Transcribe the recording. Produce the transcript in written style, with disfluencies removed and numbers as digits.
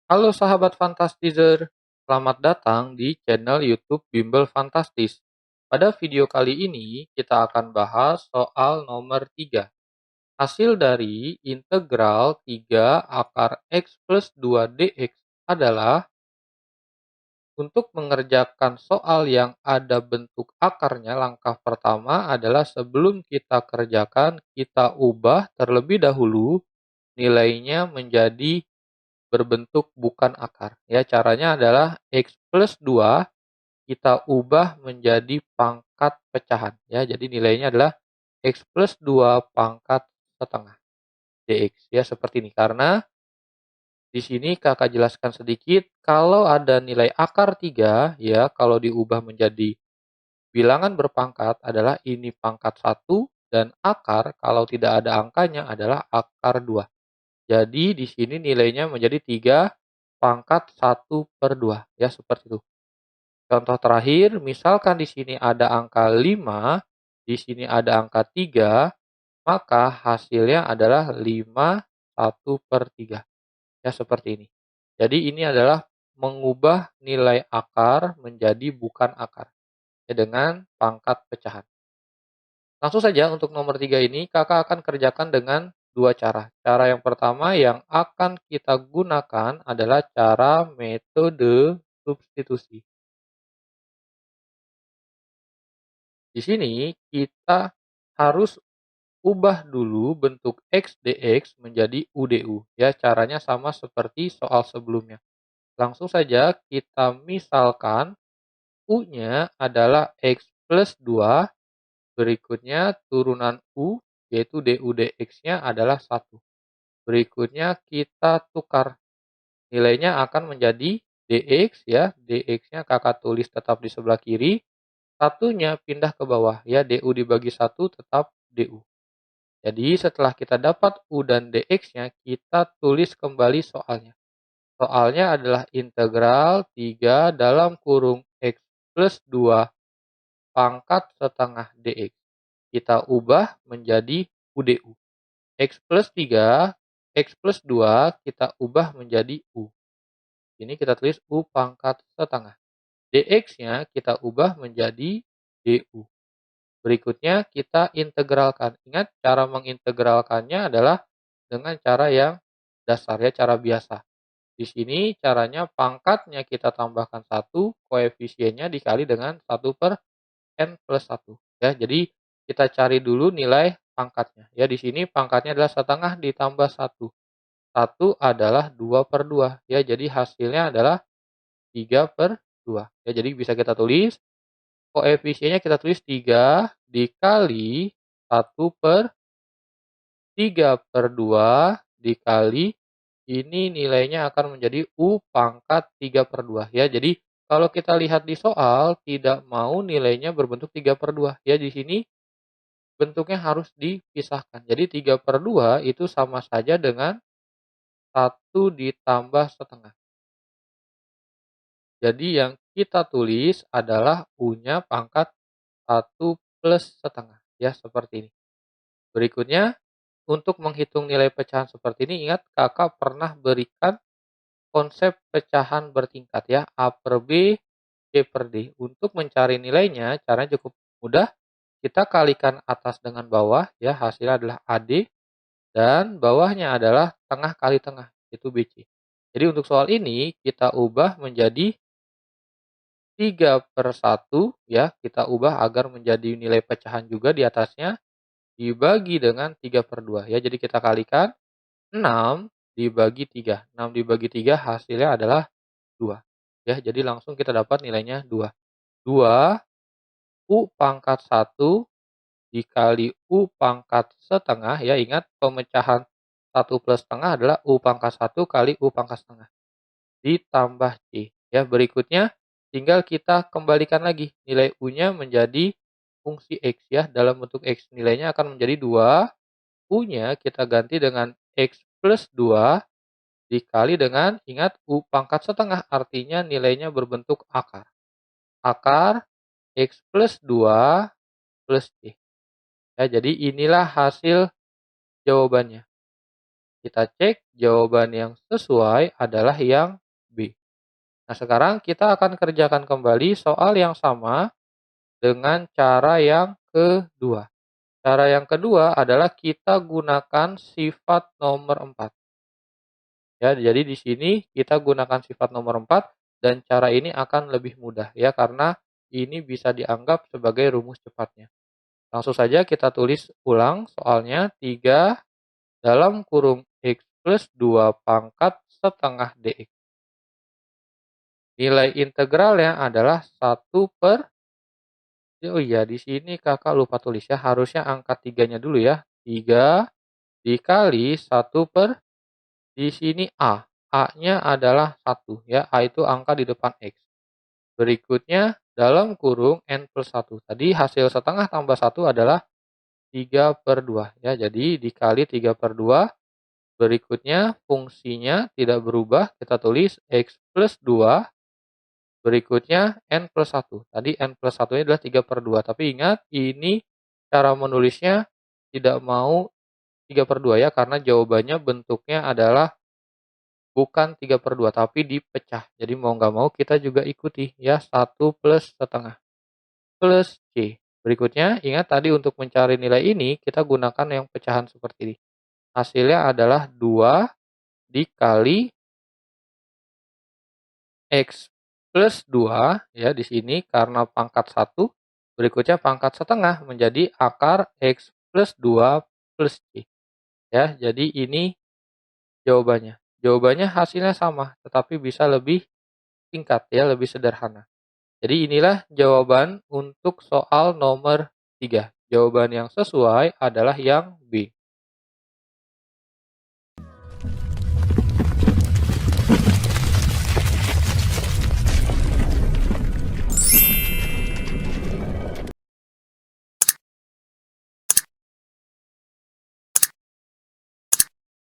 Halo sahabat Fantastizer, selamat datang di channel YouTube Bimbel Fantastis. Pada video kali ini kita akan bahas soal nomor 3. Hasil dari integral 3 akar X plus 2 dx adalah untuk mengerjakan soal yang ada bentuk akarnya. Langkah pertama adalah sebelum kita kerjakan, kita ubah terlebih dahulu nilainya menjadi berbentuk bukan akar. Ya, caranya adalah X plus 2 kita ubah menjadi pangkat pecahan. Ya, jadi nilainya adalah X plus 2 pangkat setengah dx. Ya, seperti ini. Karena di sini kakak jelaskan sedikit, kalau ada nilai akar 3, ya, kalau diubah menjadi bilangan berpangkat adalah ini pangkat 1, dan akar kalau tidak ada angkanya adalah akar 2. Jadi di sini nilainya menjadi 3 pangkat 1/2. Ya, seperti itu. Contoh terakhir, misalkan di sini ada angka 5, di sini ada angka 3, maka hasilnya adalah 5 1/3. Ya, seperti ini. Jadi ini adalah mengubah nilai akar menjadi bukan akar, ya, dengan pangkat pecahan. Langsung saja untuk nomor 3 ini kakak akan kerjakan dengan dua cara. Cara yang pertama yang akan kita gunakan adalah cara metode substitusi. Di sini kita harus ubah dulu bentuk X dx menjadi U du. Ya, caranya sama seperti soal sebelumnya. Langsung saja kita misalkan U-nya adalah X plus 2, berikutnya turunan U, yaitu du dx-nya adalah 1. Berikutnya kita tukar, nilainya akan menjadi dx, ya, dx-nya kakak tulis tetap di sebelah kiri, satunya pindah ke bawah, ya, du dibagi 1 tetap du. Jadi setelah kita dapat U dan dx-nya, kita tulis kembali soalnya. Soalnya adalah integral 3 dalam kurung X plus 2 pangkat setengah dx. Kita ubah menjadi UDU. X plus 3, X plus 2 kita ubah menjadi U. Ini kita tulis U pangkat setengah. dx-nya kita ubah menjadi du. Berikutnya kita integralkan. Ingat, cara mengintegralkannya adalah dengan cara yang dasar, ya, cara biasa. Di sini caranya pangkatnya kita tambahkan 1, koefisiennya dikali dengan 1/n+1. Ya, jadi kita cari dulu nilai pangkatnya. Ya, di sini pangkatnya adalah setengah ditambah 1. 1 adalah 2/2. Ya, jadi hasilnya adalah 3/2. Ya, jadi bisa kita tulis koefisiennya, kita tulis 3 dikali 1/3/2 dikali ini nilainya akan menjadi U pangkat 3/2. Ya, jadi kalau kita lihat di soal tidak mau nilainya berbentuk 3/2. Ya, di sini bentuknya harus dipisahkan. Jadi 3/2 itu sama saja dengan 1 ditambah setengah. Jadi yang kita tulis adalah U-nya pangkat 1 plus setengah. Ya, seperti ini. Berikutnya, untuk menghitung nilai pecahan seperti ini, ingat kakak pernah berikan konsep pecahan bertingkat, ya, A per B, C per D. Untuk mencari nilainya, caranya cukup mudah. Kita kalikan atas dengan bawah, ya, hasilnya adalah AD, dan bawahnya adalah tengah kali tengah, itu BC. Jadi untuk soal ini, kita ubah menjadi 3/1, ya, kita ubah agar menjadi nilai pecahan juga di atasnya, dibagi dengan 3/2. Ya, jadi kita kalikan 6 dibagi 3. 6 dibagi 3 hasilnya adalah 2. Ya, jadi langsung kita dapat nilainya 2. 2 U pangkat 1 dikali U pangkat setengah, ya, ingat pemecahan 1 plus setengah adalah U pangkat 1 kali U pangkat setengah. Ditambah C. Ya, berikutnya tinggal kita kembalikan lagi nilai U-nya menjadi fungsi X, ya, dalam bentuk X. Nilainya akan menjadi 2. U-nya kita ganti dengan X plus 2 dikali dengan, ingat, U pangkat setengah, artinya nilainya berbentuk akar. Akar X plus 2 plus C. Ya, jadi inilah hasil jawabannya. Kita cek jawaban yang sesuai adalah yang B. Nah, sekarang kita akan kerjakan kembali soal yang sama dengan cara yang kedua. Cara yang kedua adalah kita gunakan sifat nomor 4. Ya, jadi di sini kita gunakan sifat nomor 4 dan cara ini akan lebih mudah ya karena ini bisa dianggap sebagai rumus cepatnya. Langsung saja kita tulis ulang soalnya 3 dalam kurung X plus 2 pangkat setengah dx. Nilai integralnya adalah 1 per, oh iya di sini kakak lupa tulis ya, harusnya angka 3-nya dulu ya. 3 dikali 1 per, di sini A. A-nya adalah 1 ya, A itu angka di depan X. Berikutnya dalam kurung N plus 1. Tadi hasil setengah tambah 1 adalah 3 per 2 ya, jadi dikali 3 per 2. Berikutnya fungsinya tidak berubah, kita tulis X plus 2. Berikutnya N plus 1. Tadi N plus 1 adalah 3 per 2. Tapi ingat, ini cara menulisnya tidak mau 3 per 2 ya, karena jawabannya bentuknya adalah bukan 3 per 2, tapi dipecah. Jadi mau nggak mau kita juga ikuti ya, 1 plus setengah plus C. Berikutnya, ingat tadi untuk mencari nilai ini, kita gunakan yang pecahan seperti ini. Hasilnya adalah 2 dikali X plus 2 ya di sini karena pangkat 1, berikutnya pangkat setengah menjadi akar X plus 2 plus C. Ya, jadi ini jawabannya. Jawabannya hasilnya sama, tetapi bisa lebih singkat ya, lebih sederhana. Jadi inilah jawaban untuk soal nomor 3. Jawaban yang sesuai adalah yang B.